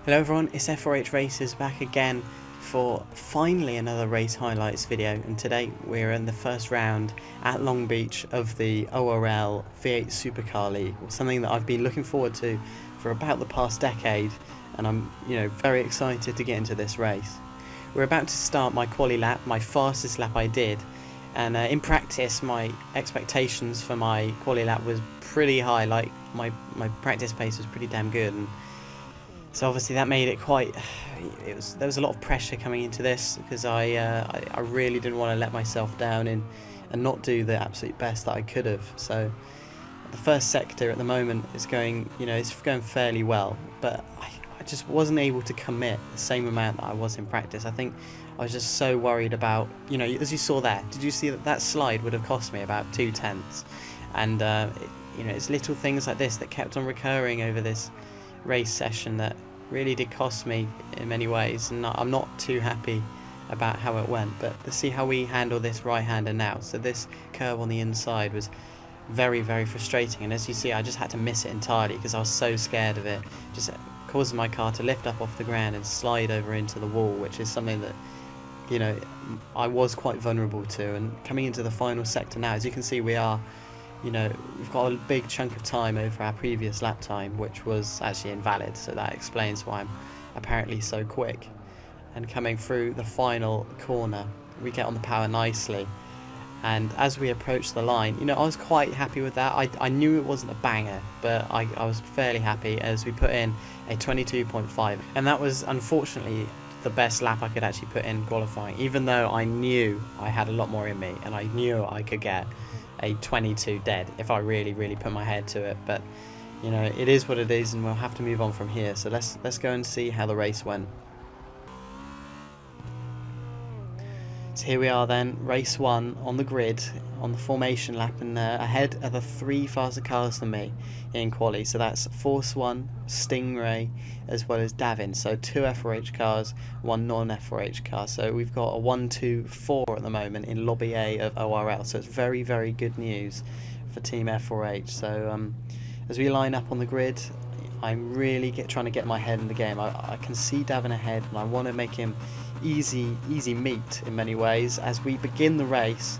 Hello everyone, it's F4H Racerz back again for finally another race highlights video, and today we're in the first round at Long Beach of the ORL V8 Supercar League, something that I've been looking forward to for about the past decade, and I'm very excited to get into this race. We're about to start my quali lap, my fastest lap I did, and in practice my expectations for my quali lap was pretty high, like my practice pace was pretty damn good, and so obviously that made it quite. There was a lot of pressure coming into this because I really didn't want to let myself down and not do the absolute best that I could have. So the first sector at the moment is going, it's going fairly well, but I just wasn't able to commit the same amount that I was in practice. I think I was just so worried about, as you saw there, did you see that slide would have cost me about 2/10? And it's little things like this that kept on recurring over this race session that really did cost me in many ways, and I'm not too happy about how it went. But let's see how we handle this right-hander now. So this curve on the inside was very, very frustrating, and as you see I just had to miss it entirely because I was so scared of it just causing my car to lift up off the ground and slide over into the wall, which is something that I was quite vulnerable to. And coming into the final sector now, as you can see, we are we've got a big chunk of time over our previous lap time, which was actually invalid, so that explains why I'm apparently so quick. And coming through the final corner, we get on the power nicely, and as we approach the line, I was quite happy with that. I knew it wasn't a banger, but I was fairly happy as we put in a 22.5, and that was unfortunately the best lap I could actually put in qualifying, even though I knew I had a lot more in me and I knew I could get a 22 dead if I really put my head to it. But it is what it is, and we'll have to move on from here. So let's go and see how the race went. So here we are then, race 1 on the grid, on the formation lap, and ahead are the 3 faster cars than me in quali. So that's Force 1, Stingray, as well as Davin. So 2 F4H cars, 1 non-F4H car. So we've got a 1, 2, 4 at the moment in Lobby A of ORL. So it's very, very good news for Team F4H. So as we line up on the grid, I'm really trying to get my head in the game. I can see Davin ahead, and I want to make him easy meat in many ways as we begin the race.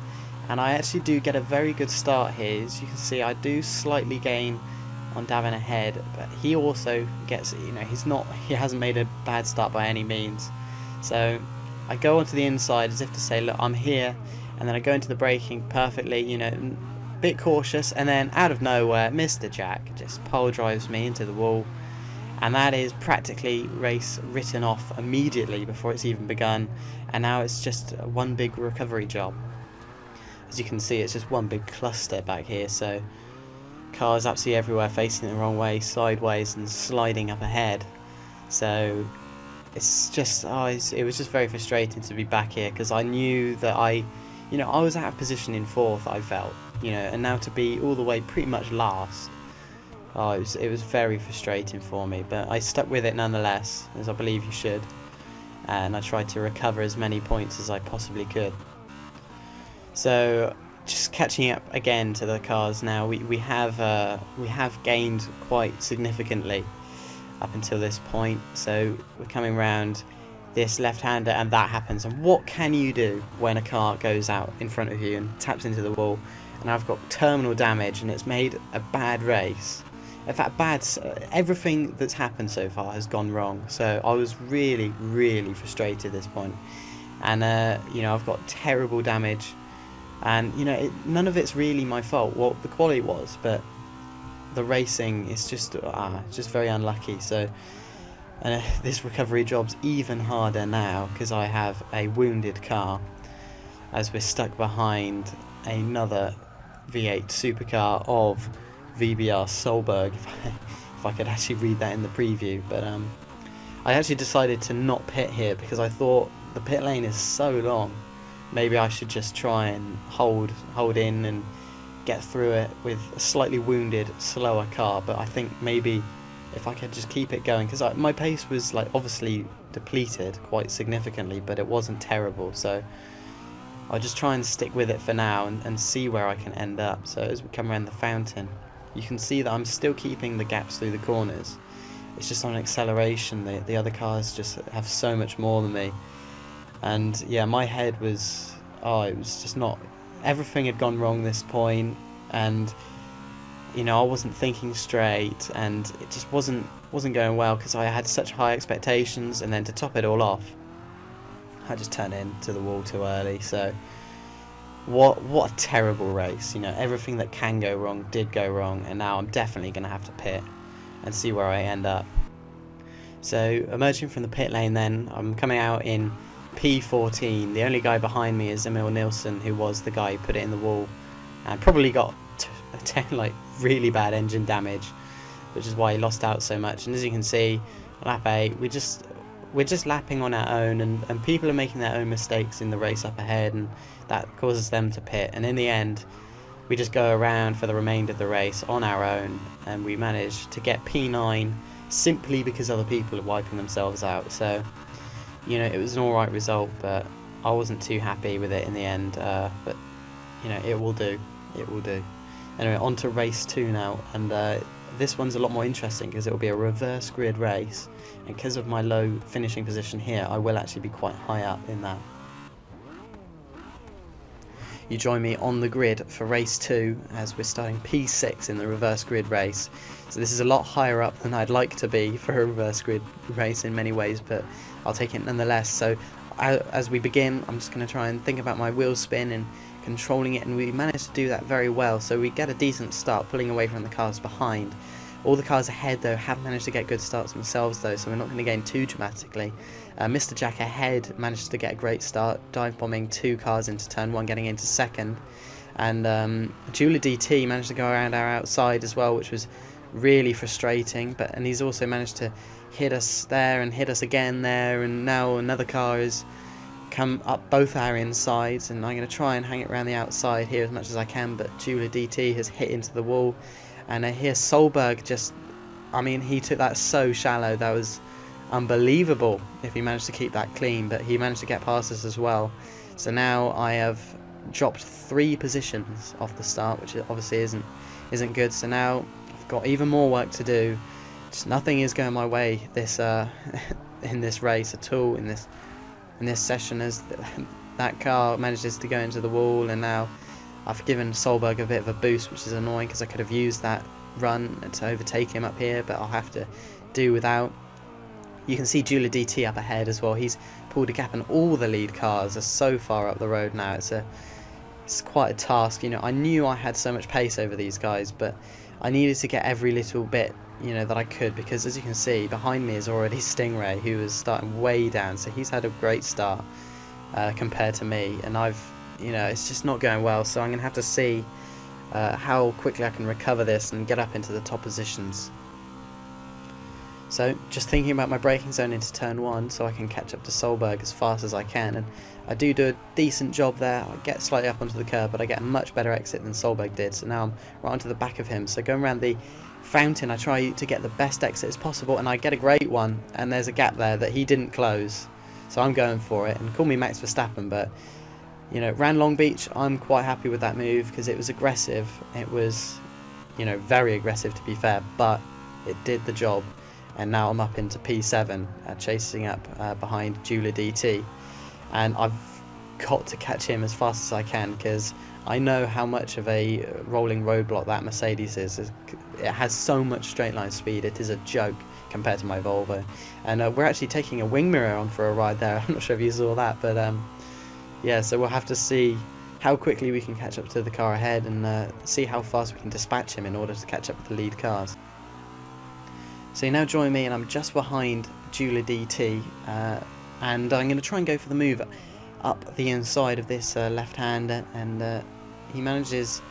And I actually do get a very good start here. As you can see, I do slightly gain on Davin ahead, but he also gets, he hasn't made a bad start by any means. So I go onto the inside as if to say, look, I'm here, and then I go into the braking perfectly, bit cautious, and then out of nowhere Mr. Jack just pole drives me into the wall, and that is practically race written off immediately before it's even begun. And now it's just one big recovery job. As you can see, it's just one big cluster back here, so cars absolutely everywhere facing the wrong way, sideways, and sliding up ahead. So it's just it was just very frustrating to be back here, because I knew that I was out of position in 4th, I felt, and now to be all the way pretty much last, it was very frustrating for me. But I stuck with it nonetheless, as I believe you should, and I tried to recover as many points as I possibly could. So just catching up again to the cars now, we have gained quite significantly up until this point. So we're coming round this left-hander, and that happens. And what can you do when a car goes out in front of you and taps into the wall? And I've got terminal damage, and it's made a bad race. In fact, everything that's happened so far has gone wrong. So I was really frustrated at this point. And I've got terrible damage, and none of it's really my fault. Well, the quality was, but the racing is just very unlucky. So this recovery job's even harder now because I have a wounded car, as we're stuck behind another V8 supercar of VBR Solberg, if I could actually read that in the preview. But I actually decided to not pit here because I thought the pit lane is so long, maybe I should just try and hold in and get through it with a slightly wounded, slower car. But I think maybe if I could just keep it going, because my pace was obviously depleted quite significantly, but it wasn't terrible. So I'll just try and stick with it for now and see where I can end up. So as we come around the fountain, you can see that I'm still keeping the gaps through the corners, it's just on acceleration. The other cars just have so much more than me. And yeah, my head was, it was just not, everything had gone wrong this point, and you know, I wasn't thinking straight, and it just wasn't going well because I had such high expectations, and then to top it all off, I just turned into the wall too early. So what a terrible race. You know, everything that can go wrong did go wrong, and now I'm definitely going to have to pit and see where I end up. So emerging from the pit lane, then I'm coming out in P14. The only guy behind me is Emil Nilsson, who was the guy who put it in the wall and probably got like really bad engine damage, which is why he lost out so much. And as you can see, lap 8, we're just lapping on our own, and people are making their own mistakes in the race up ahead, and that causes them to pit. And in the end, we just go around for the remainder of the race on our own, and we manage to get P9 simply because other people are wiping themselves out. So, you know, it was an alright result, but I wasn't too happy with it in the end. But, you know, it will do. It will do. Anyway, on to race 2 now, and this one's a lot more interesting because it will be a reverse grid race, and because of my low finishing position here, I will actually be quite high up in that. You join me on the grid for race 2 as we're starting P6 in the reverse grid race. So this is a lot higher up than I'd like to be for a reverse grid race in many ways, but I'll take it nonetheless. So as we begin, I'm just going to try and think about my wheel spin and controlling it, and we managed to do that very well. So we get a decent start, pulling away from the cars behind. All the cars ahead though have managed to get good starts themselves though, so we're not going to gain too dramatically. Mr. Jack ahead managed to get a great start, dive bombing 2 cars into turn 1, getting into second. And Julia DT managed to go around our outside as well, which was really frustrating, and he's also managed to hit us there and hit us again there, and now another car has come up both our insides, and I'm going to try and hang it around the outside here as much as I can, but Julia DT has hit into the wall. And here Solberg just, I mean, he took that so shallow, that was unbelievable if he managed to keep that clean, but he managed to get past us as well. So now I have dropped 3 positions off the start, which obviously isn't good. So now I've got even more work to do. Just nothing is going my way this in this race at all, in this session, as that car manages to go into the wall, and now I've given Solberg a bit of a boost, which is annoying because I could have used that run to overtake him up here, but I'll have to do without. You can see Julia DT up ahead as well. He's pulled a gap, and all the lead cars are so far up the road now. It's quite a task. You know, I knew I had so much pace over these guys, but I needed to get every little bit, you know, that I could, because as you can see behind me is already Stingray, who is starting way down, so he's had a great start compared to me, and you know, it's just not going well. So I'm going to have to see how quickly I can recover this and get up into the top positions. So just thinking about my braking zone into turn 1 so I can catch up to Solberg as fast as I can, and I do a decent job there. I get slightly up onto the curb, but I get a much better exit than Solberg did, so now I'm right onto the back of him. So going around the fountain, I try to get the best exit as possible, and I get a great one, and there's a gap there that he didn't close, so I'm going for it. And call me Max Verstappen, but you know, round Long Beach, I'm quite happy with that move because it was aggressive. It was, you know, very aggressive to be fair, but it did the job. And now I'm up into P7, chasing up behind Julia DT, and I've got to catch him as fast as I can because I know how much of a rolling roadblock that Mercedes is. It has so much straight line speed, it is a joke compared to my Volvo. And we're actually taking a wing mirror on for a ride there. I'm not sure if you saw that, but yeah, so we'll have to see how quickly we can catch up to the car ahead, and see how fast we can dispatch him in order to catch up with the lead cars. So you now join me, and I'm just behind Julia DT, and I'm going to try and go for the move up the inside of this left-hander, and he manages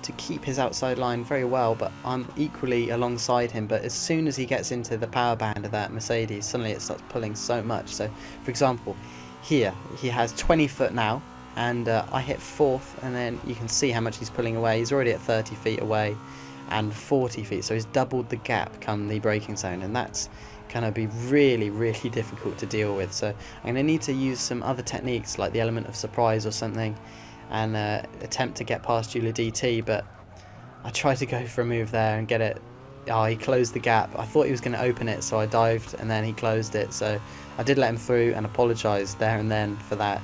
to keep his outside line very well, but I'm equally alongside him. But as soon as he gets into the power band of that Mercedes, suddenly it starts pulling so much. So for example, here he has 20 foot now, and I hit 4th, and then you can see how much he's pulling away. He's already at 30 feet away and 40 feet, so he's doubled the gap come the braking zone, and that's going to be really, really difficult to deal with. So I'm going to need to use some other techniques like the element of surprise or something, and attempt to get past Julia DT. But I tried to go for a move there and get it oh, he closed the gap. I thought he was going to open it, so I dived and then he closed it. So I did let him through and apologised there and then for that.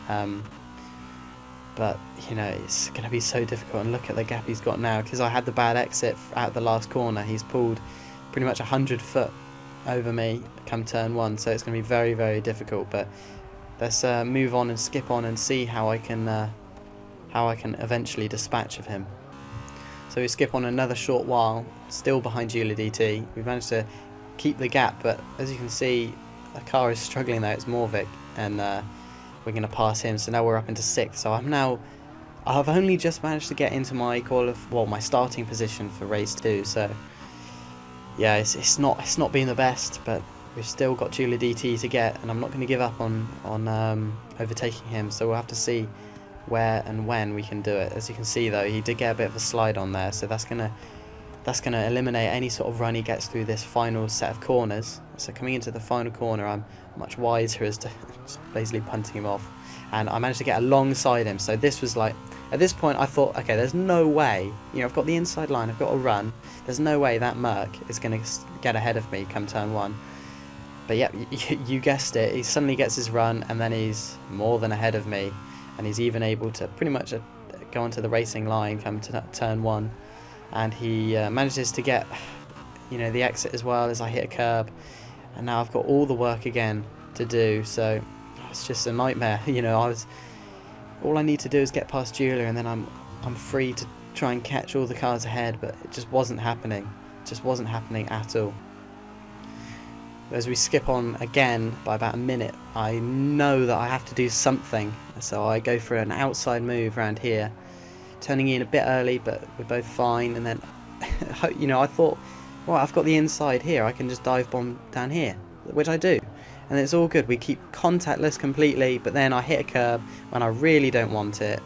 But you know, it's going to be so difficult, and look at the gap he's got now, because I had the bad exit out the last corner. He's pulled pretty much 100 foot over me come turn 1, so it's going to be very, very difficult. But let's move on and skip on and see how I can eventually dispatch of him. So we skip on another short while, still behind Julia DT. We've managed to keep the gap, but as you can see, the car is struggling there. It's Morvik, and we're going to pass him. So now we're up into 6th. So I've only just managed to get into my my starting position for race 2. So yeah, it's not been the best, but we've still got Julia DT to get, and I'm not going to give up on overtaking him. So we'll have to see where and when we can do it. As you can see though, he did get a bit of a slide on there, so that's gonna eliminate any sort of run he gets through this final set of corners. So coming into the final corner, I'm much wiser as to basically punting him off, and I managed to get alongside him. So this was like, at this point I thought, okay, there's no way, you know, I've got the inside line, I've got a run, there's no way that Merc is going to get ahead of me come turn 1. But yeah, you guessed it, he suddenly gets his run, and then he's more than ahead of me, and he's even able to pretty much go onto the racing line come to turn 1, and he manages to get, you know, the exit as well as I hit a curb, and now I've got all the work again to do. So it's just a nightmare. You know, all I need to do is get past Julia, and then I'm free to try and catch all the cars ahead, but it just wasn't happening. It just wasn't happening at all. As we skip on again by about a minute, I know that I have to do something, so I go for an outside move around here, turning in a bit early, but we're both fine. And then you know, I thought, well, I've got the inside here, I can just dive bomb down here, which I do, and it's all good. We keep contactless completely, but then I hit a curb when I really don't want it,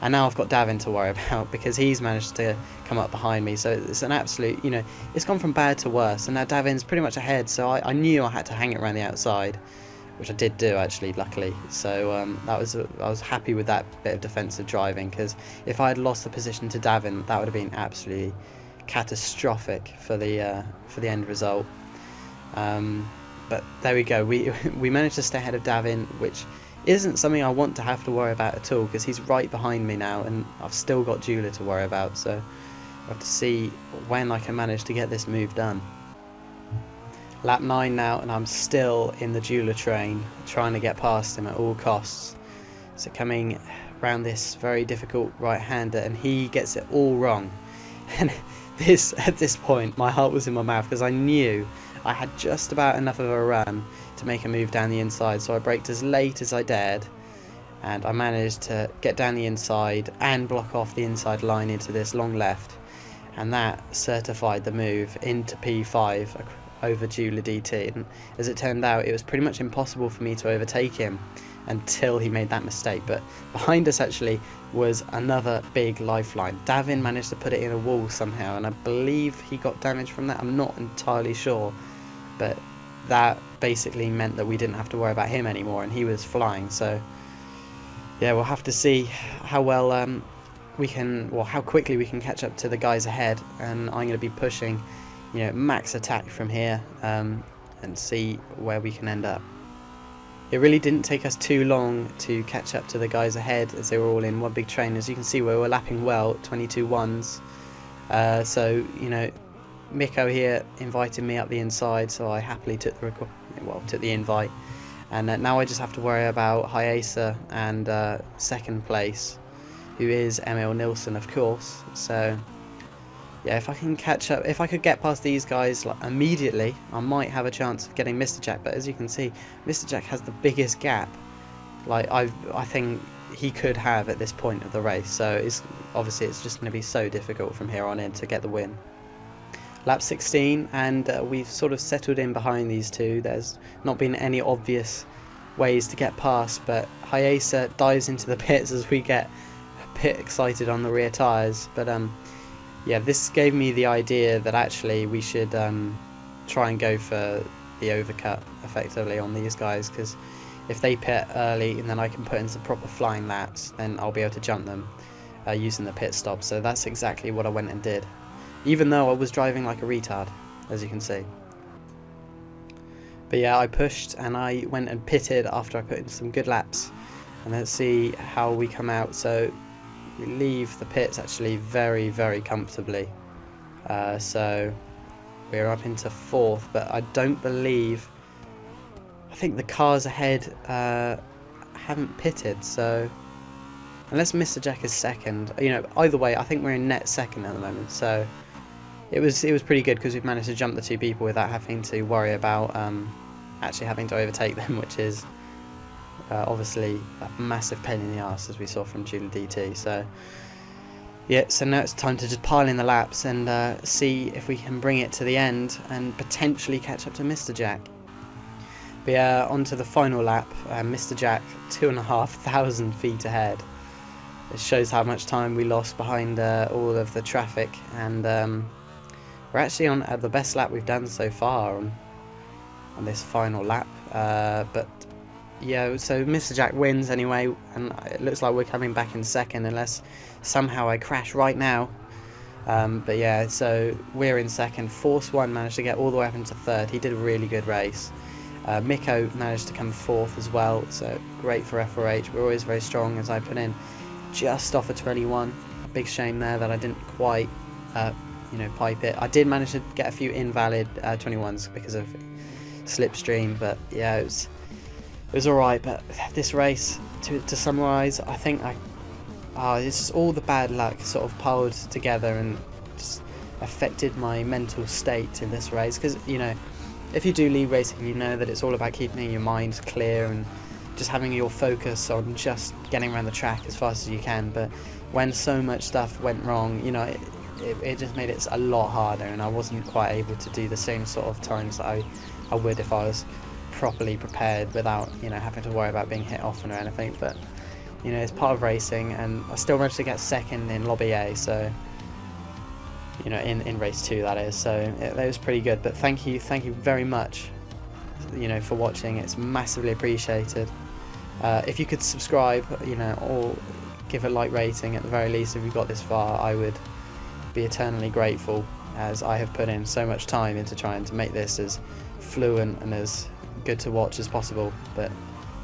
and now I've got Davin to worry about because he's managed to come up behind me. So it's an absolute, you know, it's gone from bad to worse, and now Davin's pretty much ahead. So I knew I had to hang it around the outside, which I did do actually, luckily. So I was happy with that bit of defensive driving, because if I had lost the position to Davin, that would have been absolutely catastrophic for the end result. But there we go. We managed to stay ahead of Davin, which isn't something I want to have to worry about at all, because he's right behind me now, and I've still got Julia to worry about. So I have to see when I can manage to get this move done. Lap 9 now, and I'm still in the Julia train, trying to get past him at all costs. So coming around this very difficult right-hander, and he gets it all wrong. And at this point, my heart was in my mouth, because I knew I had just about enough of a run to make a move down the inside. So I braked as late as I dared, and I managed to get down the inside and block off the inside line into this long left, and that certified the move into P5 over Julia DT. And as it turned out, it was pretty much impossible for me to overtake him until he made that mistake. But behind us actually was another big lifeline. Davin managed to put it in a wall somehow, and I believe he got damage from that. I'm not entirely sure, but that basically meant that we didn't have to worry about him anymore, and he was flying. So yeah, we'll have to see how well how quickly we can catch up to the guys ahead, and I'm going to be pushing, you know, max attack from here, and see where we can end up. It really didn't take us too long to catch up to the guys ahead, as they were all in one big train. As you can see, we were lapping well, 22.1s. So, you know, Mikko here invited me up the inside, so I happily took the invite. And now I just have to worry about Racerz and second place, who is Emil Nilsson, of course. So yeah, if I can catch up, if I could get past these guys like immediately, I might have a chance of getting Mr. Jack. But as you can see, Mr. Jack has the biggest gap, like I think he could have at this point of the race. So it's just going to be so difficult from here on in to get the win. Lap 16, and we've sort of settled in behind these two. There's not been any obvious ways to get past, but Racerz dives into the pits as we get a bit excited on the rear tyres. But yeah, this gave me the idea that actually we should try and go for the overcut effectively on these guys, because if they pit early and then I can put in some proper flying laps, then I'll be able to jump them using the pit stop. So that's exactly what I went and did, even though I was driving like a retard. as you can see. But yeah, I pushed and I went and pitted after I put in some good laps. And let's see how we come out. So we leave the pits actually very, very comfortably. So we're up into 4th, but I don't believe... I think the cars ahead haven't pitted, so... Unless Mr. Jack is 2nd. You know, either way, I think we're in net 2nd at the moment, so... It was pretty good because we've managed to jump the 2 people without having to worry about actually having to overtake them, which is obviously a massive pain in the arse, as we saw from Julie DT. So yeah, so now it's time to just pile in the laps and see if we can bring it to the end and potentially catch up to Mr. Jack. But yeah, on to the final lap. Mr. Jack 2,500 feet ahead. It shows how much time we lost behind all of the traffic, and we're actually on the best lap we've done so far on this final lap. But yeah, so Mr. Jack wins anyway, and it looks like we're coming back in 2nd unless somehow I crash right now. But yeah, so we're in 2nd. Force 1 managed to get all the way up into 3rd. He did a really good race. Miko managed to come 4th as well, so great for F4H. We're always very strong, as I put in just off a 21. A big shame there that I didn't quite pipe it. I did manage to get a few invalid 21s because of slipstream, but yeah, it was alright. But this race, to summarise, I think it's just all the bad luck sort of piled together and just affected my mental state in this race, because you know, if you do lead racing, you know that it's all about keeping your mind clear and just having your focus on just getting around the track as fast as you can. But when so much stuff went wrong, you know, it just made it a lot harder, and I wasn't quite able to do the same sort of times that I would if I was properly prepared without, you know, having to worry about being hit often or anything. But you know, it's part of racing, and I still managed to get 2nd in Lobby A, so you know, in race 2 that is, so that was pretty good. But thank you very much, you know, for watching. It's massively appreciated. If you could subscribe, you know, or give a like rating at the very least if you got this far, I would be eternally grateful, as I have put in so much time into trying to make this as fluent and as good to watch as possible. But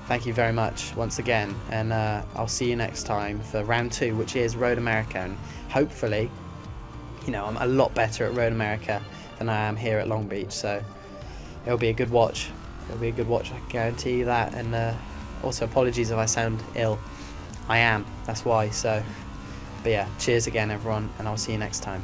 thank you very much once again, and I'll see you next time for round 2, which is Road America, and hopefully, you know, I'm a lot better at Road America than I am here at Long Beach, so it'll be a good watch. It'll be a good watch, I can guarantee you that. And also apologies if I sound ill. I am, that's why. So, but yeah, cheers again everyone, and I'll see you next time.